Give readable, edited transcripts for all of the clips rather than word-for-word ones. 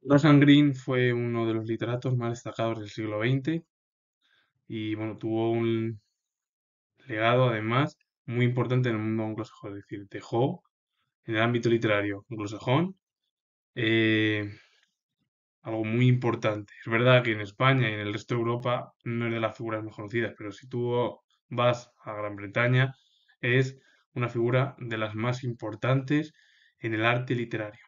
Graham Greene fue uno de los literatos más destacados del siglo XX y bueno, tuvo un legado además muy importante en el mundo anglosajón, es decir, dejó en el ámbito literario anglosajón eh, algo muy importante. Es verdad que en España y en el resto de Europa no es de las figuras más conocidas, pero si tú vas a Gran Bretaña es una figura de las más importantes en el arte literario.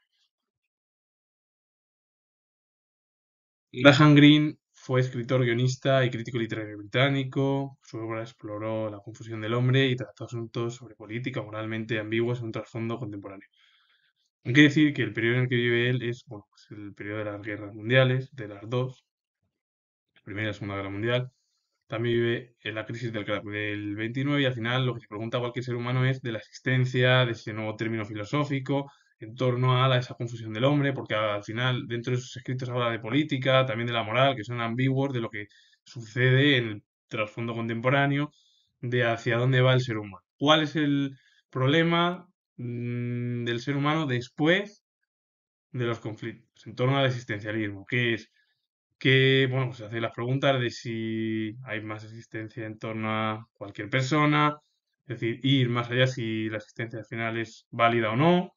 Graham Greene fue escritor, guionista y crítico literario británico. Su obra exploró la confusión del hombre y trató asuntos sobre política moralmente ambiguos en un trasfondo contemporáneo. Hay que decir que el periodo en el que vive él es, bueno, pues el periodo de las guerras mundiales, de las dos, la Primera y la Segunda Guerra Mundial. También vive en la crisis del 29 y al final lo que se pregunta a cualquier ser humano es de la existencia, de ese nuevo término filosófico, en torno a esa confusión del hombre, porque al final dentro de sus escritos habla de política, también de la moral, que son ambiguos de lo que sucede en el trasfondo contemporáneo, de hacia dónde va el ser humano. ¿Cuál es el problema del ser humano después de los conflictos, en torno al existencialismo? ¿Qué es? Que, bueno, pues se hace las preguntas de si hay más existencia en torno a cualquier persona, es decir, ir más allá si la existencia al final es válida o no.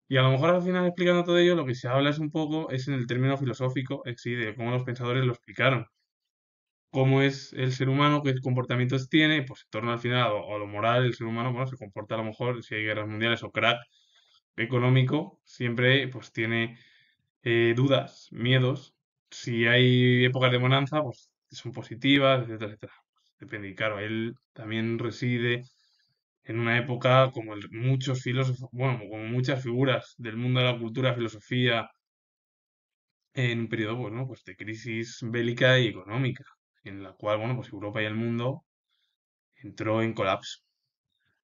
Y a lo mejor al final explicando todo ello, lo que se habla es un poco, es en el término filosófico, en sí, de cómo los pensadores lo explicaron. Cómo es el ser humano, qué comportamientos tiene, pues en torno al final, o a lo moral, el ser humano, bueno, se comporta a lo mejor, si hay guerras mundiales o crack económico, siempre pues tiene dudas, miedos. Si hay épocas de bonanza, pues son positivas, etcétera, etcétera. Depende. Y claro, él también reside en una época como muchos filósofos, bueno, como muchas figuras del mundo de la cultura, filosofía, en un periodo, bueno, pues de crisis bélica y económica, en la cual, bueno, pues Europa y el mundo entró en colapso.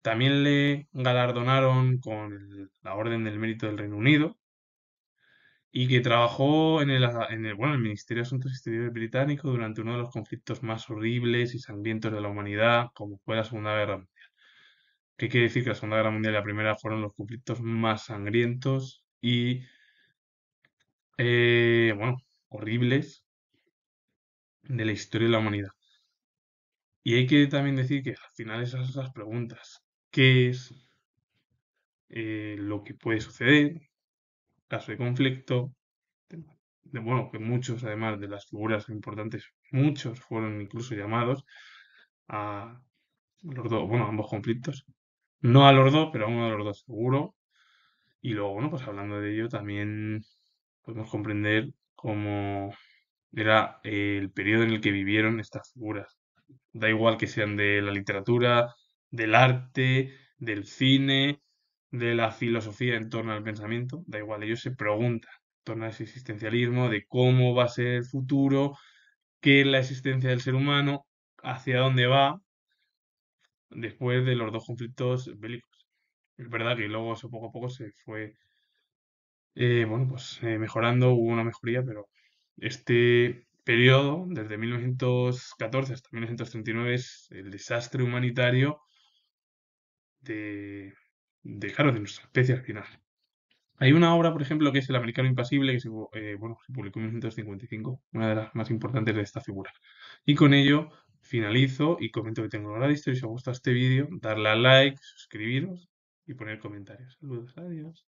También le galardonaron con la Orden del Mérito del Reino Unido, y que trabajó bueno, el Ministerio de Asuntos Exteriores británico durante uno de los conflictos más horribles y sangrientos de la humanidad, como fue la Segunda Guerra Mundial. ¿Qué quiere decir que la Segunda Guerra Mundial y la Primera fueron los conflictos más sangrientos y, bueno, horribles de la historia de la humanidad? Y hay que también decir que al final esas son las preguntas. ¿Qué es lo que puede suceder en caso de conflicto? Bueno, que muchos, además de las figuras importantes, muchos fueron incluso llamados a los dos, bueno, a ambos conflictos. No a los dos, pero a uno de los dos seguro. Y luego, bueno, pues hablando de ello, también podemos comprender cómo era el periodo en el que vivieron estas figuras. Da igual que sean de la literatura, del arte, del cine, de la filosofía en torno al pensamiento, da igual, ellos se preguntan en torno a ese existencialismo, de cómo va a ser el futuro, qué es la existencia del ser humano, hacia dónde va después de los dos conflictos bélicos. Es verdad que luego eso poco a poco se fue, bueno, pues mejorando, hubo una mejoría, pero este periodo, desde 1914 hasta 1939, es el desastre humanitario claro, de nuestra especie al final. Hay una obra, por ejemplo, que es El americano impasible, que bueno, se publicó en 1955, una de las más importantes de esta figura. Y con ello finalizo y comento que tengo hora de historia. Si os gusta este vídeo, darle a like, suscribiros y poner comentarios. Saludos, adiós.